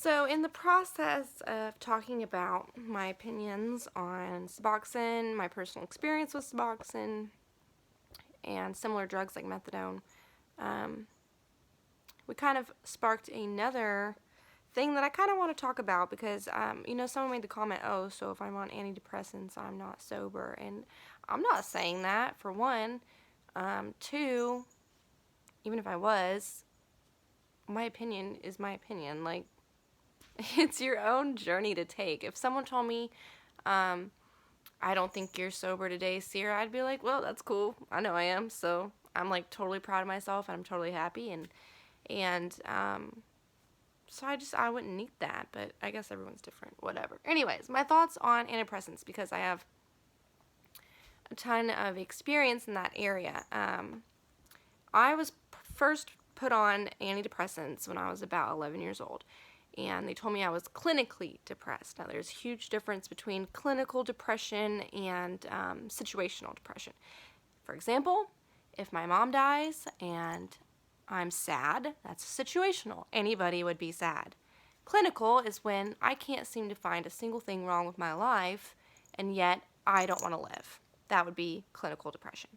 So, in the process of talking about my opinions on Suboxone, my personal experience with Suboxone, and similar drugs like methadone, um, we kind of sparked another thing that I kind of want to talk about because, someone made the comment, oh, so if I'm on antidepressants, I'm not sober. And I'm not saying that, for one. Two, even if I was, my opinion is my opinion. Like, it's your own journey to take. If someone told me, I don't think you're sober today, Sierra, I'd be like, well, that's cool. I know I am. So I'm like totally proud of myself and I'm totally happy. So I wouldn't need that, but I guess everyone's different. Whatever. Anyways, my thoughts on antidepressants, because I have a ton of experience in that area. I was first put on antidepressants when I was about 11 years old, and they told me I was clinically depressed. Now, there's a huge difference between clinical depression and situational depression. For example, if my mom dies and I'm sad, that's situational. Anybody would be sad. Clinical is when I can't seem to find a single thing wrong with my life, and yet I don't want to live. That would be clinical depression.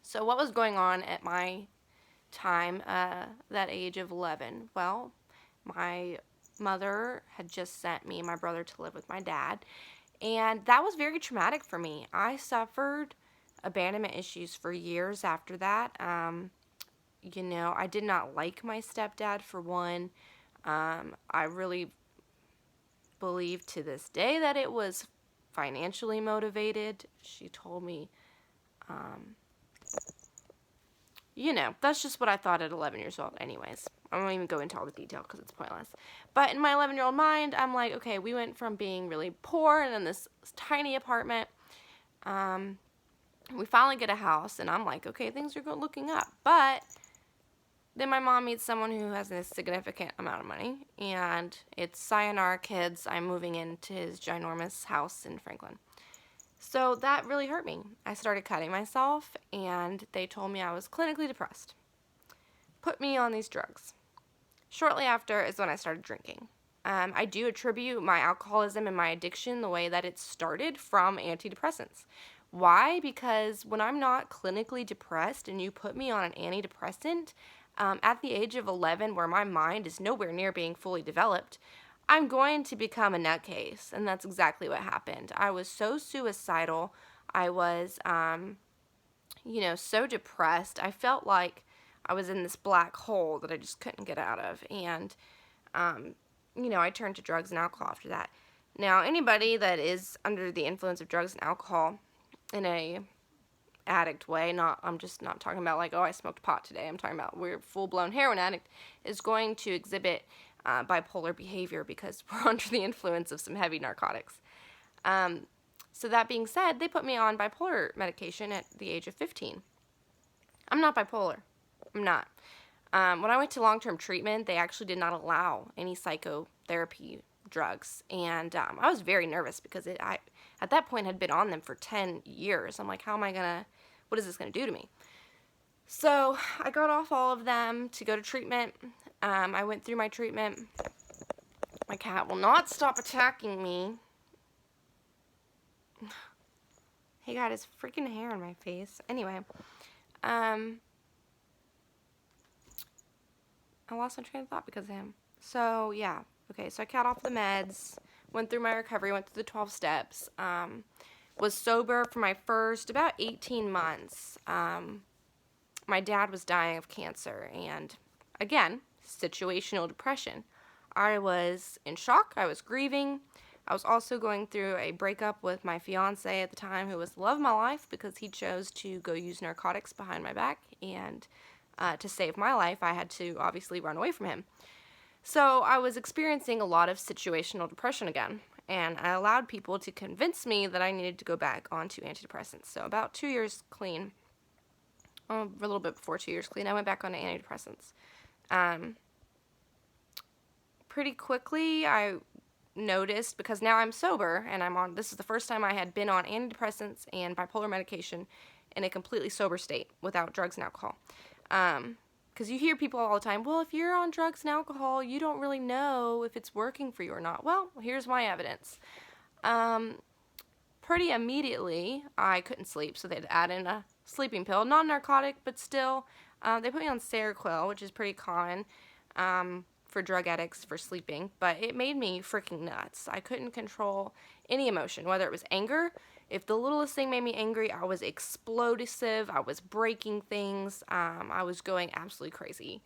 So what was going on at my time, that age of 11? Well, my mother had just sent me and my brother to live with my dad, and that was very traumatic for me. I suffered abandonment issues for years after that. I did not like my stepdad, for one. I really believe to this day that it was financially motivated. She told me, that's just what I thought at 11 years old anyways. I won't even go into all the detail because it's pointless. But in my 11-year-old mind, I'm like, okay, we went from being really poor and in this tiny apartment. We finally get a house, and I'm like, okay, things are looking up. But then my mom meets someone who has a significant amount of money, and it's sayonara kids. I'm moving into his ginormous house in Franklin. So that really hurt me. I started cutting myself, and they told me I was clinically depressed. Put me on these drugs. Shortly after is when I started drinking. I do attribute my alcoholism and my addiction the way that it started from antidepressants. Why? Because when I'm not clinically depressed and you put me on an antidepressant, at the age of 11, where my mind is nowhere near being fully developed, I'm going to become a nutcase, and that's exactly what happened. I was so suicidal. I was, so depressed. I felt like I was in this black hole that I just couldn't get out of, and, I turned to drugs and alcohol after that. Now, anybody that is under the influence of drugs and alcohol in a addict way, I'm just not talking about like, oh, I smoked pot today. I'm talking about we're full-blown heroin addict, is going to exhibit bipolar behavior because we're under the influence of some heavy narcotics. So that being said, they put me on bipolar medication at the age of 15. I'm not bipolar. I'm not. When I went to long-term treatment, they actually did not allow any psychotherapy drugs, and I was very nervous because I at that point had been on them for 10 years. I'm like, what is this going to do to me? So I got off all of them to go to treatment. I went through my treatment. My cat will not stop attacking me. He got his freaking hair on my face. Anyway, I lost my train of thought because of him. So, yeah. Okay, so I cut off the meds, went through my recovery, went through the 12 steps, was sober for my first about 18 months. My dad was dying of cancer, and again, situational depression. I was in shock. I was grieving. I was also going through a breakup with my fiance at the time, who was the love of my life because he chose to go use narcotics behind my back, and to save my life, I had to obviously run away from him. So I was experiencing a lot of situational depression again, and I allowed people to convince me that I needed to go back onto antidepressants. So about 2 years clean, a little bit before 2 years clean, I went back onto antidepressants. Pretty quickly, I noticed, because now I'm sober, and this is the first time I had been on antidepressants and bipolar medication in a completely sober state without drugs and alcohol. because you hear people all the time, well, if you're on drugs and alcohol, you don't really know if it's working for you or not. Well, here's my evidence. Pretty immediately, I couldn't sleep, so they'd add in a sleeping pill. Not a narcotic, but still. They put me on Seroquel, which is pretty common for drug addicts for sleeping, but it made me freaking nuts. I couldn't control any emotion, whether it was anger. If the littlest thing made me angry, I was explosive. I was breaking things. I was going absolutely crazy.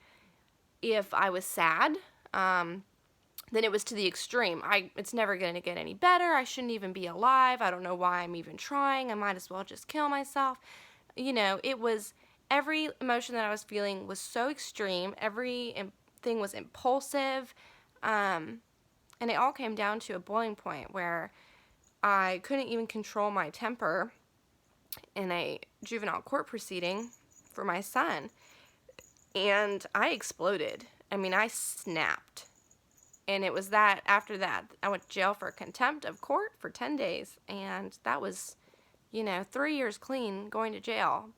If I was sad, then it was to the extreme. It's never going to get any better. I shouldn't even be alive. I don't know why I'm even trying. I might as well just kill myself. It was every emotion that I was feeling was so extreme. Everything was impulsive. And it all came down to a boiling point where I couldn't even control my temper in a juvenile court proceeding for my son. And I exploded. I snapped. And it was that, after that, I went to jail for contempt of court for 10 days. And that was, 3 years clean going to jail.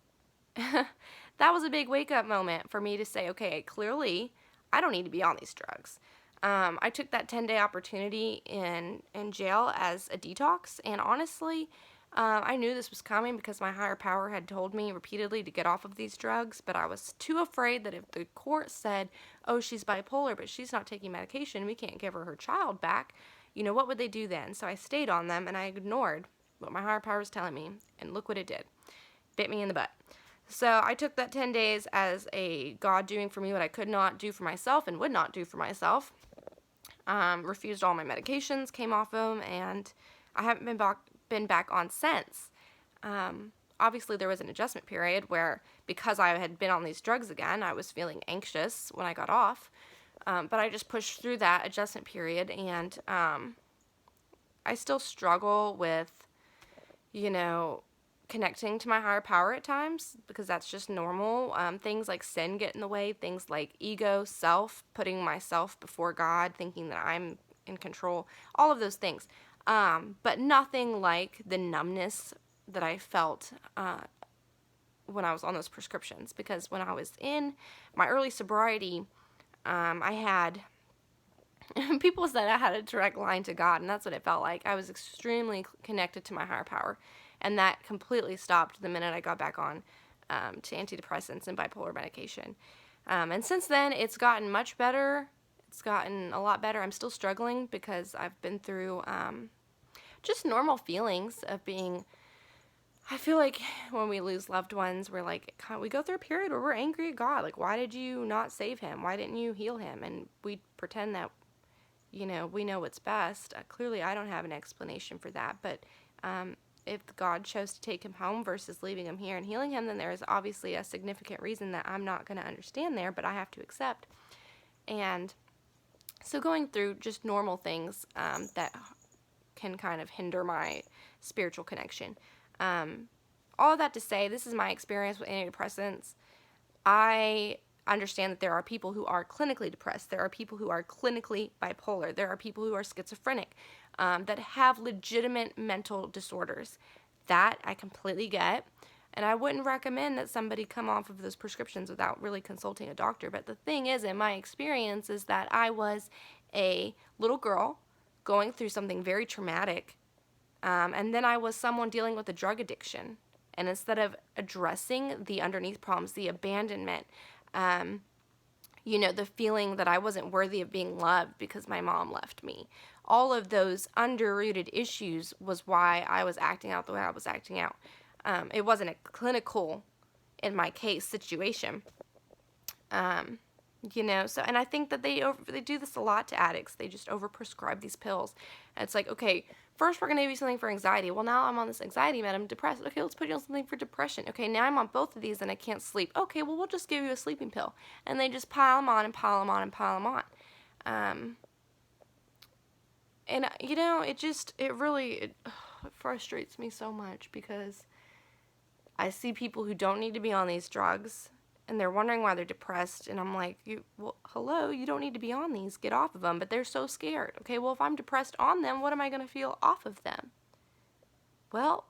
That was a big wake-up moment for me to say, okay, clearly, I don't need to be on these drugs. I took that 10-day opportunity in jail as a detox, and honestly, I knew this was coming because my higher power had told me repeatedly to get off of these drugs, but I was too afraid that if the court said, oh, she's bipolar, but she's not taking medication, we can't give her child back, what would they do then? So I stayed on them, and I ignored what my higher power was telling me, and look what it did. Bit me in the butt. So I took that 10 days as a God doing for me what I could not do for myself and would not do for myself. Refused all my medications, came off them, and I haven't been back on since. Obviously, there was an adjustment period where, because I had been on these drugs again, I was feeling anxious when I got off. But I just pushed through that adjustment period, and I still struggle with, connecting to my higher power at times, because that's just normal. Things like sin get in the way, things like ego, self, putting myself before God, thinking that I'm in control, all of those things. But nothing like the numbness that I felt when I was on those prescriptions, because when I was in my early sobriety, I had people said I had a direct line to God, and that's what it felt like. I was extremely connected to my higher power, and that completely stopped the minute I got back on to antidepressants and bipolar medication. And since then, it's gotten much better. It's gotten a lot better. I'm still struggling because I've been through just normal feelings of being... I feel like when we lose loved ones, we go through a period where we're angry at God. Like, why did you not save him? Why didn't you heal him? And we pretend that, we know what's best. Clearly, I don't have an explanation for that. But if God chose to take him home versus leaving him here and healing him, then there is obviously a significant reason that I'm not going to understand there, but I have to accept. And so going through just normal things that can kind of hinder my spiritual connection. All of that to say, this is my experience with antidepressants. I understand that there are people who are clinically depressed. There are people who are clinically bipolar. There are people who are schizophrenic, that have legitimate mental disorders. That I completely get. And I wouldn't recommend that somebody come off of those prescriptions without really consulting a doctor. But the thing is, in my experience, is that I was a little girl going through something very traumatic. And then I was someone dealing with a drug addiction. And instead of addressing the underneath problems, the abandonment, the feeling that I wasn't worthy of being loved because my mom left me, all of those under-rooted issues was why I was acting out the way I was acting out. It wasn't a clinical, in my case, situation. And I think that they do this a lot to addicts. They just overprescribe these pills. And it's like, okay, first we're going to give you something for anxiety. Well, now I'm on this anxiety med, I'm depressed. Okay, let's put you on something for depression. Okay, now I'm on both of these and I can't sleep. Okay, well, we'll just give you a sleeping pill. And they just pile them on and pile them on and pile them on. It frustrates me so much because I see people who don't need to be on these drugs and they're wondering why they're depressed, and I'm like, hello, you don't need to be on these, get off of them, but they're so scared. Okay, well, if I'm depressed on them, what am I going to feel off of them? Well,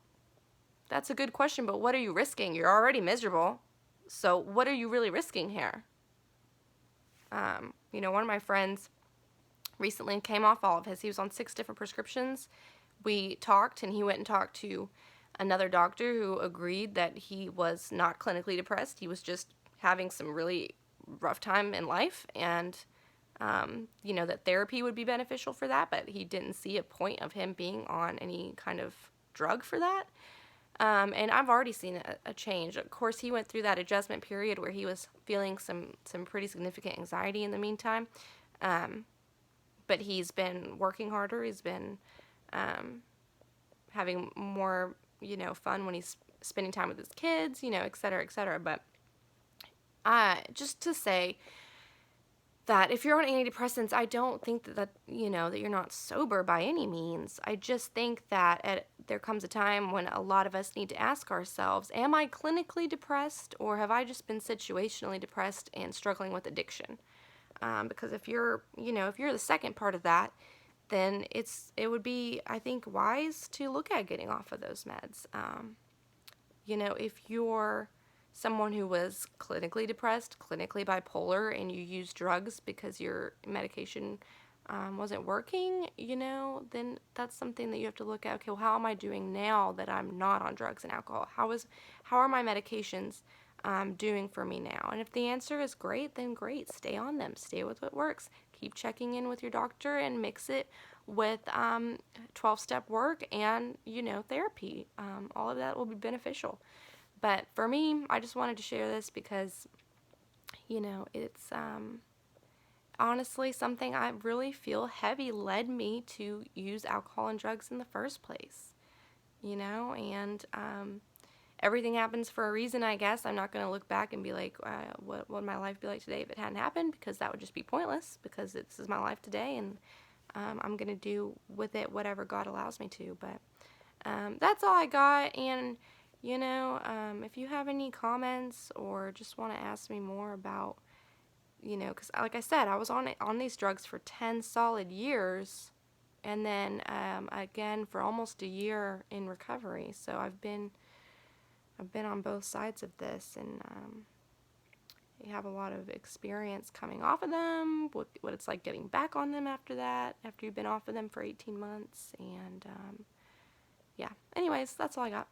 That's a good question, but what are you risking? You're already miserable. So what are you really risking here? One of my friends recently came off all of his. He was on 6 different prescriptions. We talked, and he went and talked to another doctor who agreed that he was not clinically depressed. He was just having some really rough time in life, and that therapy would be beneficial for that, but he didn't see a point of him being on any kind of drug for that. And I've already seen a change. Of course, he went through that adjustment period where he was feeling some pretty significant anxiety in the meantime. But he's been working harder. He's been having more, fun when he's spending time with his kids, et cetera, et cetera. But just to say that if you're on antidepressants, I don't think that you're not sober by any means. I just think that there comes a time when a lot of us need to ask ourselves, am I clinically depressed, or have I just been situationally depressed and struggling with addiction? Because if you're the second part of that, then it would be, I think, wise to look at getting off of those meds. If you're someone who was clinically depressed, clinically bipolar, and you use drugs because your medication wasn't working, then that's something that you have to look at. Okay, well, how am I doing now that I'm not on drugs and alcohol? How are my medications doing for me now? And if the answer is great, then great. Stay on them. Stay with what works. Keep checking in with your doctor and mix it with 12-step work and, therapy. All of that will be beneficial. But for me, I just wanted to share this because, it's honestly something I really feel heavy led me to use alcohol and drugs in the first place, and everything happens for a reason, I guess. I'm not going to look back and be like, what would my life be like today if it hadn't happened? Because that would just be pointless, because this is my life today, and I'm going to do with it whatever God allows me to. But that's all I got, and if you have any comments or just want to ask me more about, because like I said, I was on these drugs for 10 solid years, and then again for almost a year in recovery. So I've been on both sides of this, and you have a lot of experience coming off of them, what it's like getting back on them after that, after you've been off of them for 18 months, and yeah. Anyways, that's all I got.